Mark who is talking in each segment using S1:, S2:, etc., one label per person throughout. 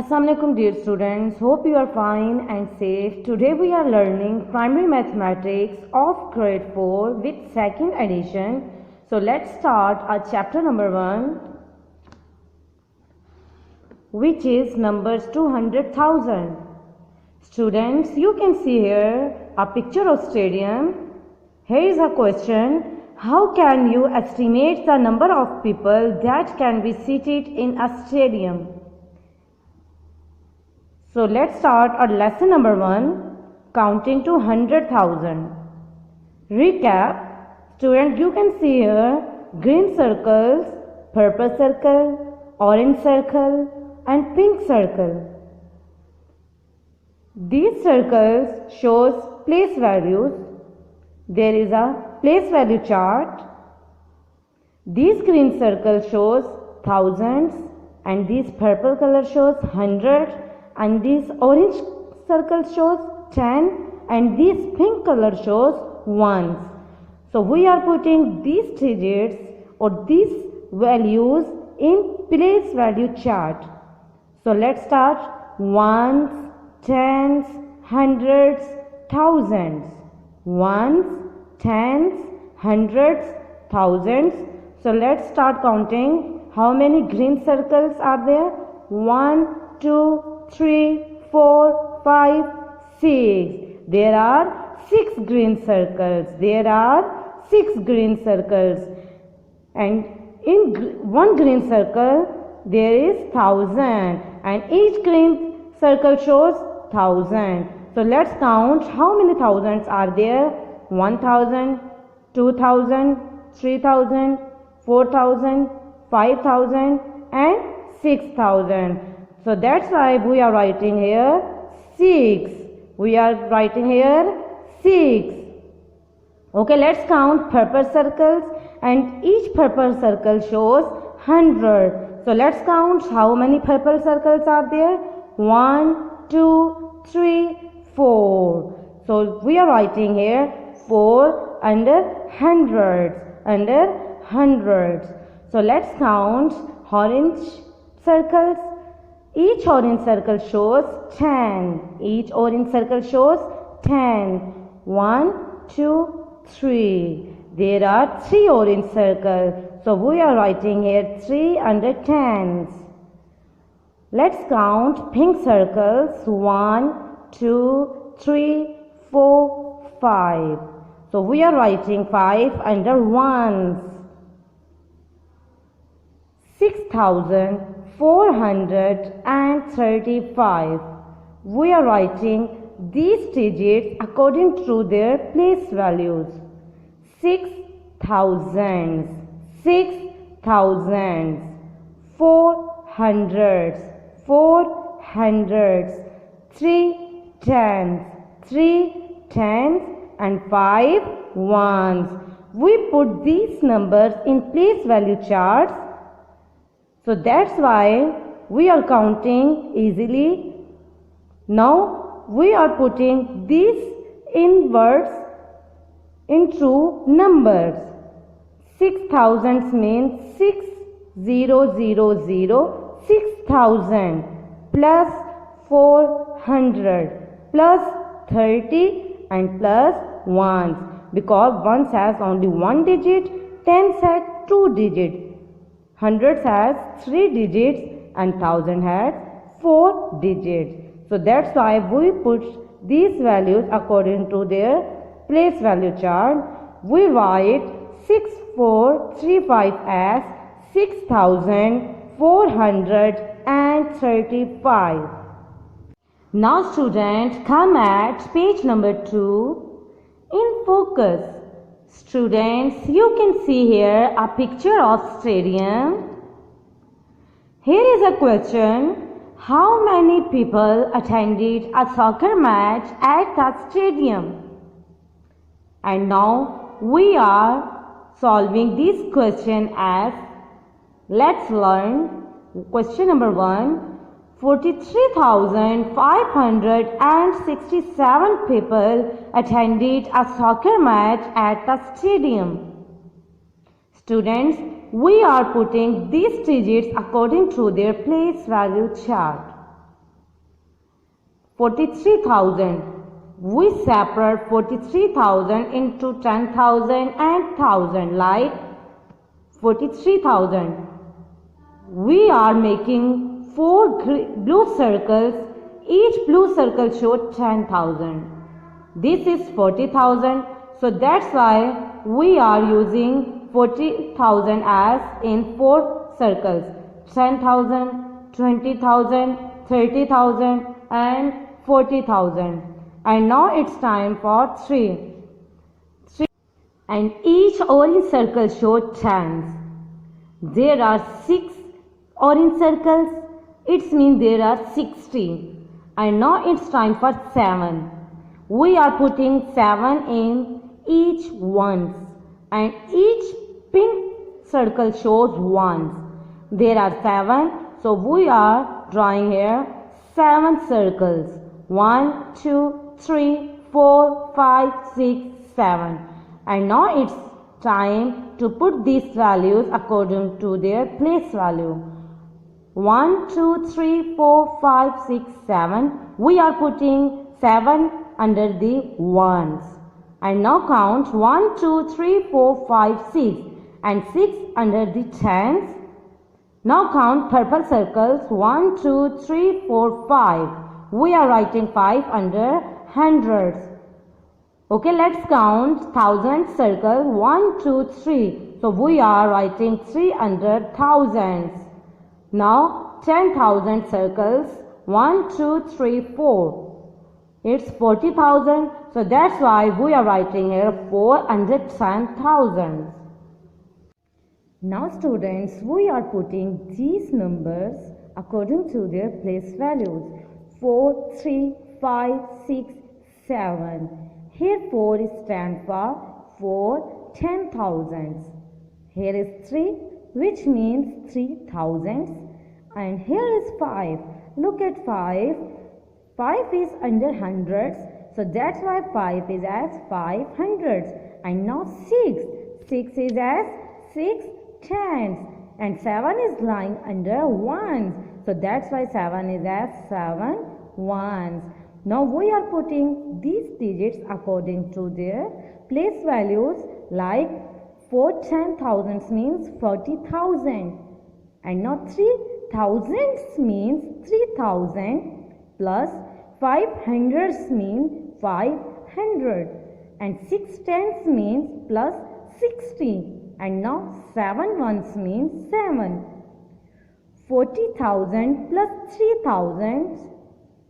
S1: Assalamualaikum dear students, hope you are fine and safe. Today we are learning primary mathematics of grade 4 with second edition. So let's start our chapter number 1, which is numbers 200,000. Students, you can see here a picture of stadium. Here is a question: how can you estimate the number of people that can be seated in a stadium? So let's start our lesson number 1, counting to 100,000. Recap. Student, you can see here green circles, purple circle, orange circle and pink circle. These circles shows place values. There is a place value chart. These green circle shows thousands and this purple color shows 100. And this orange circle shows 10 and this pink color shows ones. So we are putting these digits or these values in place value chart. So let's start: ones, tens, hundreds, thousands. Ones, tens, hundreds, thousands. So let's start counting. How many green circles are there? 1, 2, 3, 4, 5, 6. There are 6 green circles. There are 6 green circles. And in one green circle, there is 1,000. And each green circle shows 1,000. So let's count how many thousands are there. 1,000, 2,000, 3,000, 4,000, 5,000 and 6,000. So that's why we are writing here 6. We are writing here 6. Okay, let's count purple circles and each purple circle shows 100. So let's count how many purple circles are there. 1, 2, 3, 4. So we are writing here 4 under hundreds. Under hundreds. So let's count orange circles. Each orange circle shows 10. Each orange circle shows 10. 1, 2, 3. There are 3 orange circles. So we are writing here 3 under tens. Let's count pink circles. 1, 2, 3, 4, 5. So we are writing 5 under ones. 6,435. We are writing these digits according to their place values. 6,000s, 6,000s, 400s, 400s, 3 tens, 3 tens and 5 ones. We put these numbers in place value charts. So that's why we are counting easily. Now we are putting these in words into numbers. 6,000 means 6000, 6,000 plus 400 plus 30 and plus ones. Because ones has only 1 digit, tens has 2 digits. Hundreds has 3 digits and 1,000 has 4 digits. So that's why we put these values according to their place value chart. We write 6435 as 6,435. Now students, come at page number 2 in focus. Students, you can see here a picture of stadium. Here is a question: how many people attended a soccer match at the stadium? And now we are solving this question as, let's learn question number 1. 43,567 people attended a soccer match at the stadium. Students, we are putting these digits according to their place value chart. 43,000. We separate 43,000 into 10,000 and 1,000 like 43,000. We are making 4 blue circles. Each blue circle shows 10,000. This is 40,000. So that's why we are using 40,000 as in 4 circles. 10,000, 20,000, 30,000 and 40,000. And now it's time for 3. And each orange circle shows tens. There are 6 orange circles. It means there are 60. And now it's time for 7. We are putting 7 in each ones. And each pink circle shows ones. There are 7. So we are drawing here 7 circles. 1, 2, 3, 4, 5, 6, 7. And now it's time to put these values according to their place value. 1, 2, 3, 4, 5, 6, 7. We are putting 7 under the ones. And now count 1, 2, 3, 4, 5, 6 and 6 under the tens. Now count purple circles 1, 2, 3, 4, 5. We are writing 5 under hundreds. Okay, let's count thousand circle 1, 2, 3. So we are writing 3 under thousands. Now 10,000 circles 1, 2, 3, 4. It's 40,000. So that's why we are writing here 4 under 10,000. Now students, we are putting these numbers according to their place values. 4, 3, 5, 6, 7. Here 4 is stand for 10,000s. Here is 3, which means 3,000s. And here is 5. Look at 5. 5 is under hundreds. So that's why 5 is as 500s. And now 6. 6 is as 6 tens. And 7 is lying under ones. So that's why 7 is as 7 ones. Now we are putting these digits according to their place values, like 4 10,000s means 40,000. And now 3,000s means 3,000 plus 500s means 500. And 6 tens means plus 60. And now 7 ones means 7. 40,000 plus 3,000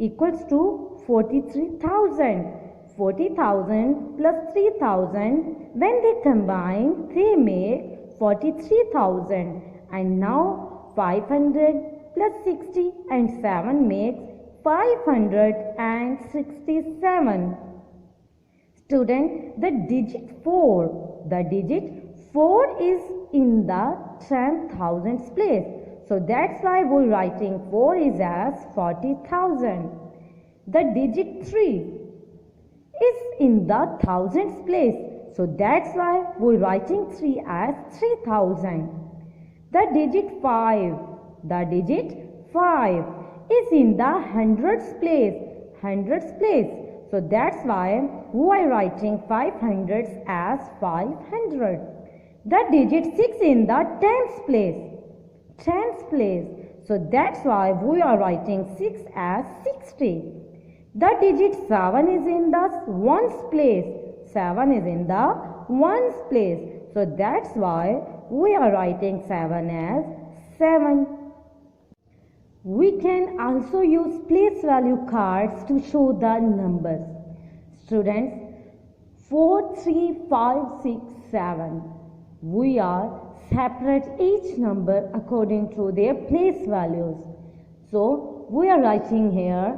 S1: equals to 43,000. 40,000 plus 3,000, when they combine, they make 43,000. And now 500 plus 60 and 7 makes 567. Student, the digit 4. The digit 4 is in the 10,000s place. So that's why we're writing 4 is as 40,000. The digit 3 is in the thousands place. So that's why we're writing 3 as 3,000. The digit 5. The digit 5 is in the hundreds place. Hundreds place. So that's why we are writing 500s as 500. The digit 6 in the tens place. Tens place. So that's why we are writing 6 as 60. The digit 7 is in the ones place. 7 is in the ones place. So that's why we are writing 7 as 7. We can also use place value cards to show the numbers. Students, 4, 3, 5, 6, 7. We are separate each number according to their place values. So we are writing here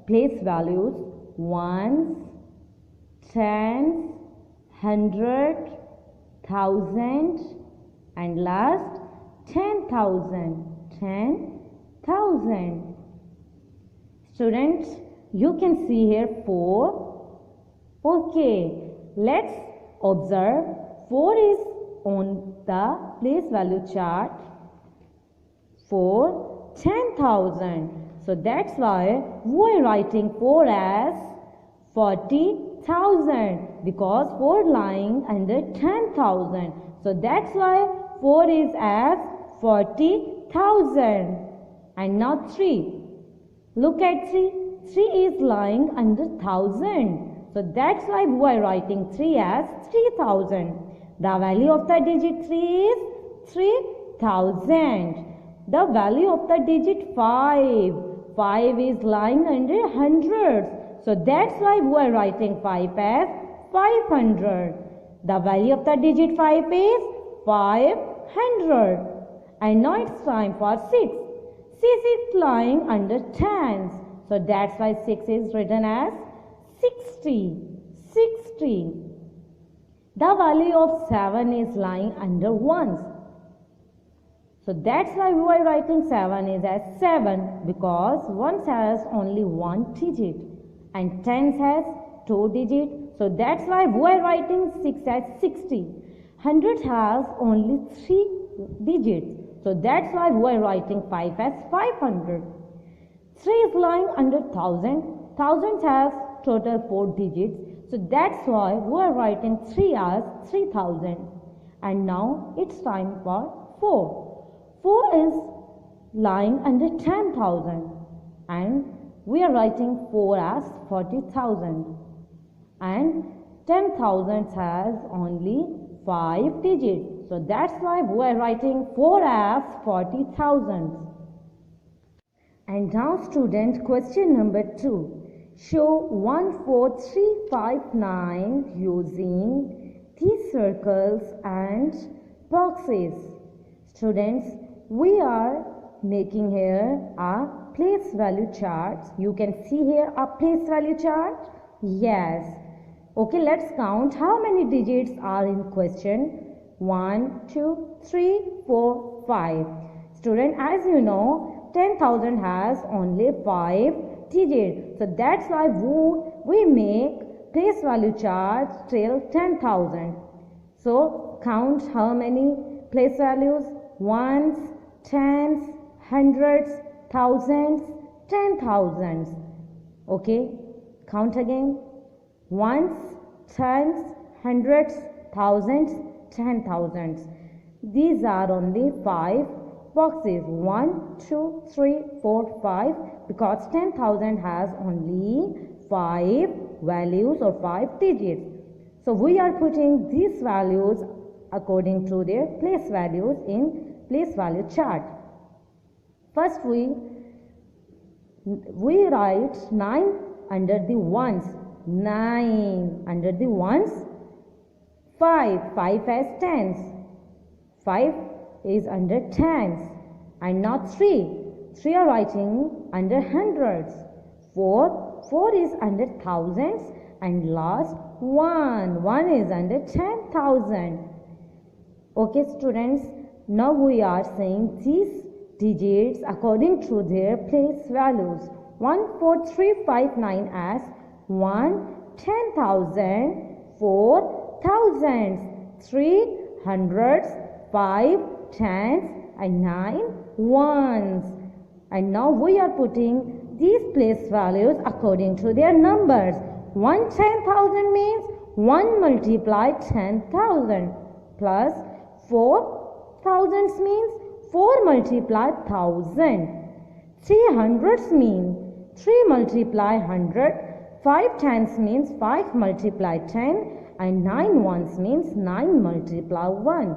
S1: place values: ones, tens, hundred, thousand, and last 10,000. 10,000. Students, you can see here 4. Okay, let's observe 4 is on the place value chart for 10,000. So that's why we are writing 4 as 40,000 because 4 lying under 10,000. So that's why 4 is as 40,000. And now 3. Look at 3. 3 is lying under 1,000. So that's why we are writing 3 as 3,000. The value of the digit 3 is 3,000. The value of the digit 5. 5 is lying under hundreds. So that's why we are writing 5 as 500. The value of the digit 5 is 500. And now it's time for 6. 6 is lying under tens. So that's why 6 is written as 60. 60. The value of 7 is lying under ones. So that's why we are writing 7 is as 7 because ones has only one digit and tens has 2 digits. So that's why we are writing 6 as 60. Hundreds has only 3 digits. So that's why we are writing 5 as 500. 3 is lying under 1,000. Thousands has total 4 digits. So that's why we are writing 3 as 3,000. And now it's time for 4. 4 is lying under 10,000. And we are writing 4 as 40,000. And 10,000 has only 5 digits. So that's why we are writing 4 as 40,000. And now student, question number 2. Show 14359 using these circles and boxes. Students, we are making here a place value chart. You can see here a place value chart. Yes. Okay, let's count how many digits are in question. 1, 2, 3, 4, 5. Student, as you know, 10,000 has only 5 digits. So that's why we make place value chart till 10,000. So count how many place values. Ones, tens, hundreds, thousands, 10,000s. Okay, count again. Ones, tens, hundreds, thousands, 10,000s. These are only 5 boxes. 1, 2, 3, 4, 5 because 10,000 has only 5 values or 5 digits. So we are putting these values according to their place values in place value chart. First we write 9 under the ones. 9 under the ones. 5 as tens. 5 is under tens. And now 3 are writing under hundreds. 4 is under thousands. And last 1 is under 10,000. Okay students, now we are saying these digits according to their place values. 14359 as 1, 10,000, 4, thousands, 3, hundreds, 5, tens, and 9, ones. And now we are putting these place values according to their numbers. 1 10,000 means 1 multiplied 10,000 plus 4 thousands means 4 multiplied 1,000. 3 hundreds mean 3 multiplied 100. 5 tens means 5 multiplied 10. And 9 ones means 9 multiplied 1.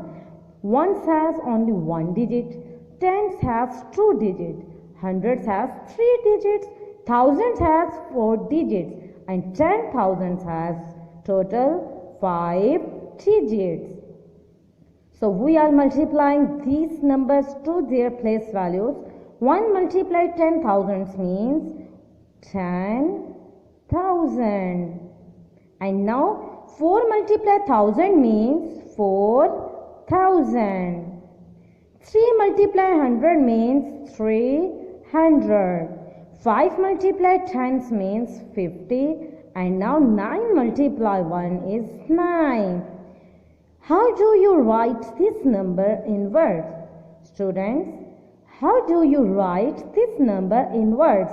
S1: Ones has only 1 digit. Tens has 2 digits. Hundreds has 3 digits. Thousands has 4 digits. And 10,000 has total 5 digits. So we are multiplying these numbers to their place values. 1 multiplied 10,000 means 10,000. And now 4 multiplied 1,000 means 4,000. 3 multiplied 100 means 300. 5 multiplied 10 means 50. And now 9 multiplied 1 is 9. How do you write this number in words? Students, How do you write this number in words?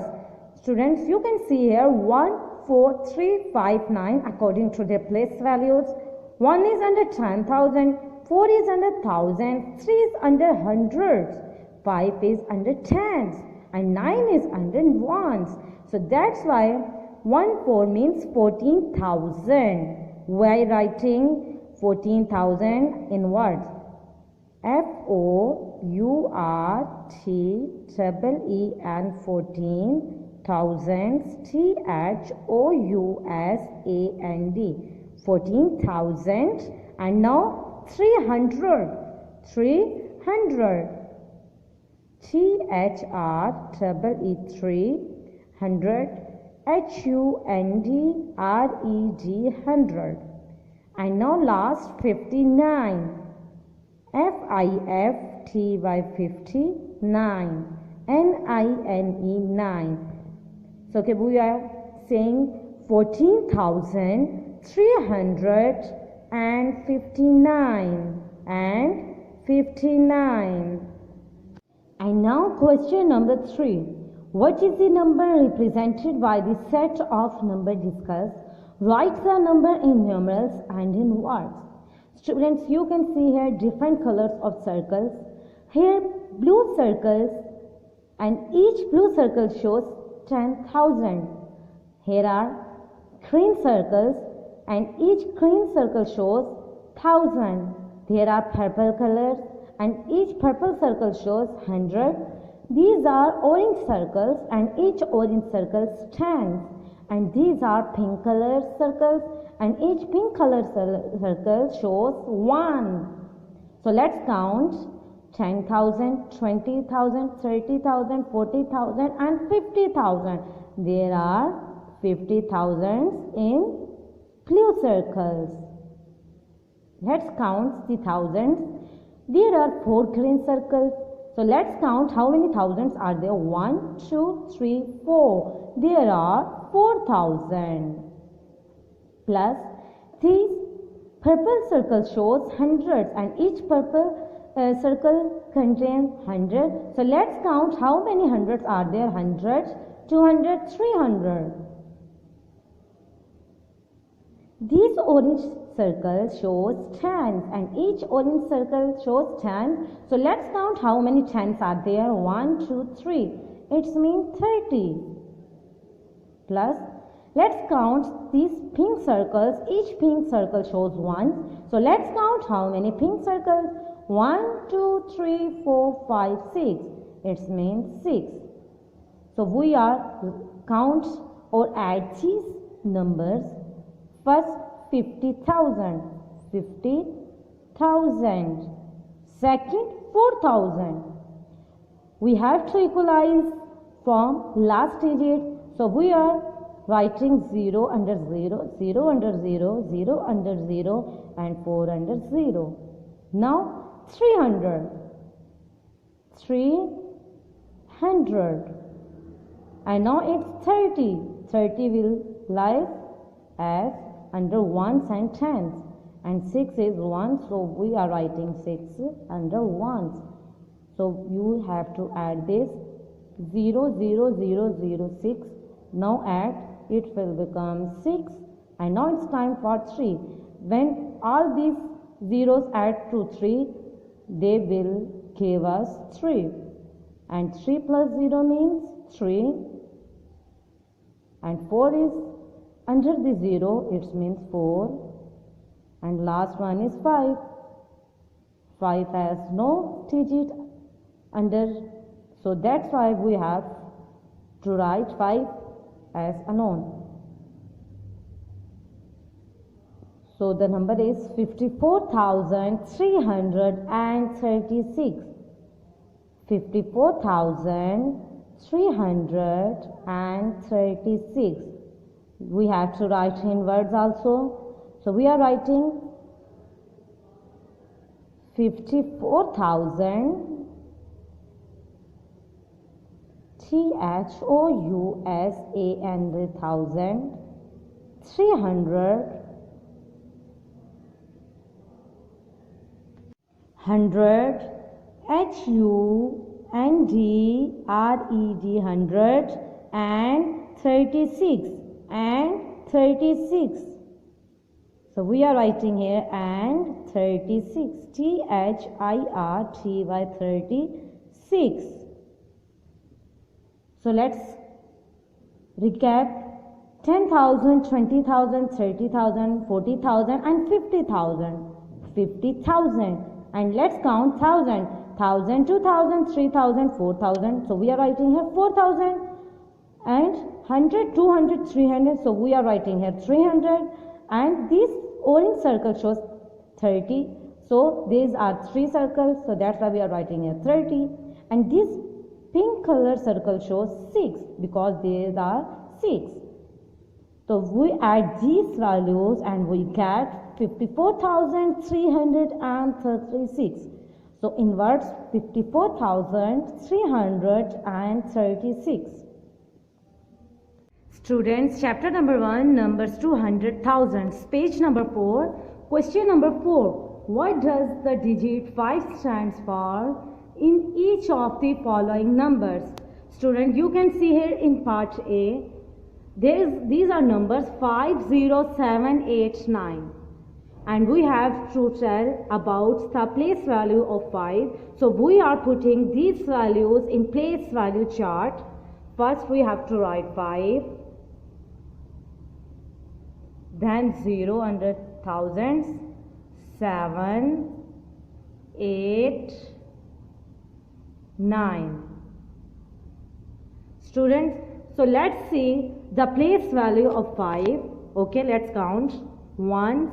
S1: Students, you can see here 1, 4, 3, 5, 9 according to their place values. 1 is under 10,000, 4 is under thousands, 3 is under hundreds, 5 is under tens, and 9 is under ones. So that's why 1 4 means 14,000. We are writing 14,000 in words. FOURTEEN 14 thousands THOUSAND 14,000. And now 300 300 THREE 300 HUNDRED 100. And now last 59 FIFTY 59 NINE 9. So okay, we are saying 14,359 and 59. And now question number 3. What is the number represented by the set of numbers discussed? Write the number in numerals and in words. Students, you can see here different colors of circles. Here blue circles, and each blue circle shows 10,000. Here are green circles, and each green circle shows 1,000. There are purple colors, and each purple circle shows 100. These are orange circles, and each orange circle stands. And these are pink colored circles, and each pink colored circle shows 1. So let's count 10,000, 20,000, 30,000, 40,000 and 50,000. There are 50,000 in blue circles. Let's count the thousands. There are 4 green circles. So let's count how many thousands are there. 1, 2, 3, 4. There are 4,000. Plus these purple circle shows hundreds, and each purple circle contains 100. So let's count how many hundreds are there. 100, 200, 300. These orange circle shows tens, and each orange circle shows 10. So let's count how many tens are there. 1, 2, 3. It means 30. Plus, let's count these pink circles. Each pink circle shows 1. So let's count how many pink circles. 1, 2, 3, 4, 5, 6. It means 6. So we are count or add these numbers. First 50,000. 50,000. Second 4,000. We have to equalize from last digit. So we are writing 0 under 0, 0 under 0, 0 under 0 and 4 under 0. Now 300. 300. And now it's 30. 30 will lie as under ones and tens. And 6 is 1, so we are writing 6 under ones. So you have to add this 0, 0, 0, 0, 6. Now add, it will become 6. And now it's time for 3. When all these zeros add to 3, they will give us 3. And 3 plus 0 means 3. And 4 is under the 0, it means 4. And last one is 5. 5 has no digit under, so that's why we have to write 5 as unknown. So the number is 54,336. 54,336. We have to write in words also. So we are writing 54,000 THOUSAND 300 100 HUNDRED hundred, 100 and 36 and 36. So we are writing here and 36, THIRTY 36. So let's recap. 10,000, 20,000, 30,000, 40,000 and 50,000. 50,000. And let's count 1,000. 1,000, 2,000, 3,000, 4,000. So we are writing here 4,000. And 100, 200, 300. So we are writing here 300. And this orange circle shows 30. So these are 3 circles. So that's why we are writing here 30. And this pink color circle shows 6 because these are 6. So we add these values and we get 54,336. So in words 54,336. Students, chapter number 1, numbers to 100,000. Page number 4. Question number 4. What does the digit 5 stands for in each of the following numbers? Student, you can see here in part A. These are numbers 5, 0, 7, 8, 9. And we have to tell about the place value of 5. So we are putting these values in place value chart. First we have to write 5. Then 0 under thousands. 7, 8, 9. Students, so let's see the place value of 5. Okay, let's count. Ones,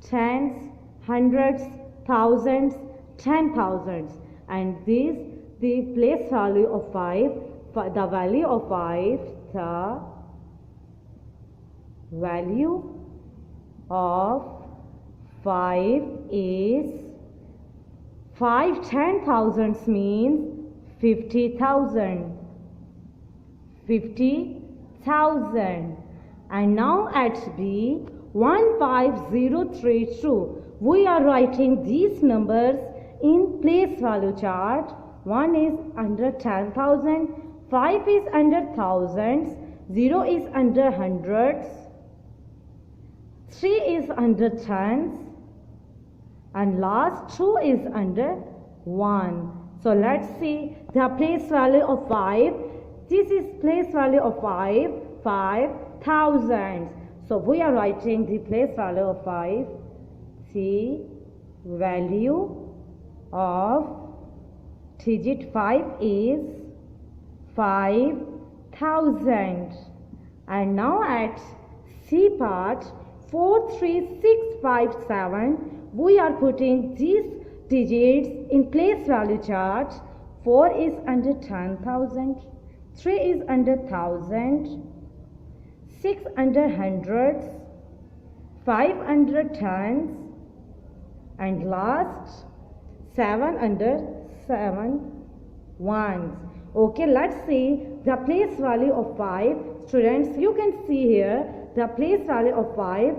S1: tens, hundreds, thousands, 10,000s. And this the place value of 5. The value of 5. The value of 5 is 5 10,000s means 50,000. 50,000. And now at B, 15032. We are writing these numbers in place value chart. 1 is under 10,000, 5 is under thousands, 0 is under hundreds, 3 is under tens, and last 2 is under 1. So let's see the place value of 5. This is place value of 5, 5,000. So we are writing the place value of 5. The value of digit 5 is 5,000. And now at C part 43657, we are putting these digits in place value chart. 4 is under 10,000. 3 is under 1,000, 6 under hundreds, 5 under tens, and last 7 under 7 ones. Okay, let's see the place value of 5. Students, you can see here the place value of 5.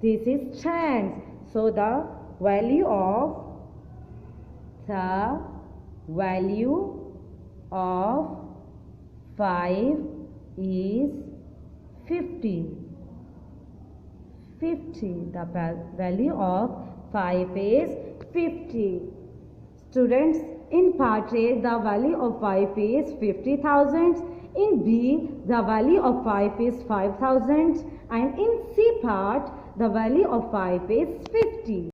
S1: This is tens. So the value of 5 is 50. 50. The value of 5 is 50. Students, in part A, the value of 5 is 50,000. In B, the value of 5 is 5,000. And in C part, the value of 5 is 50.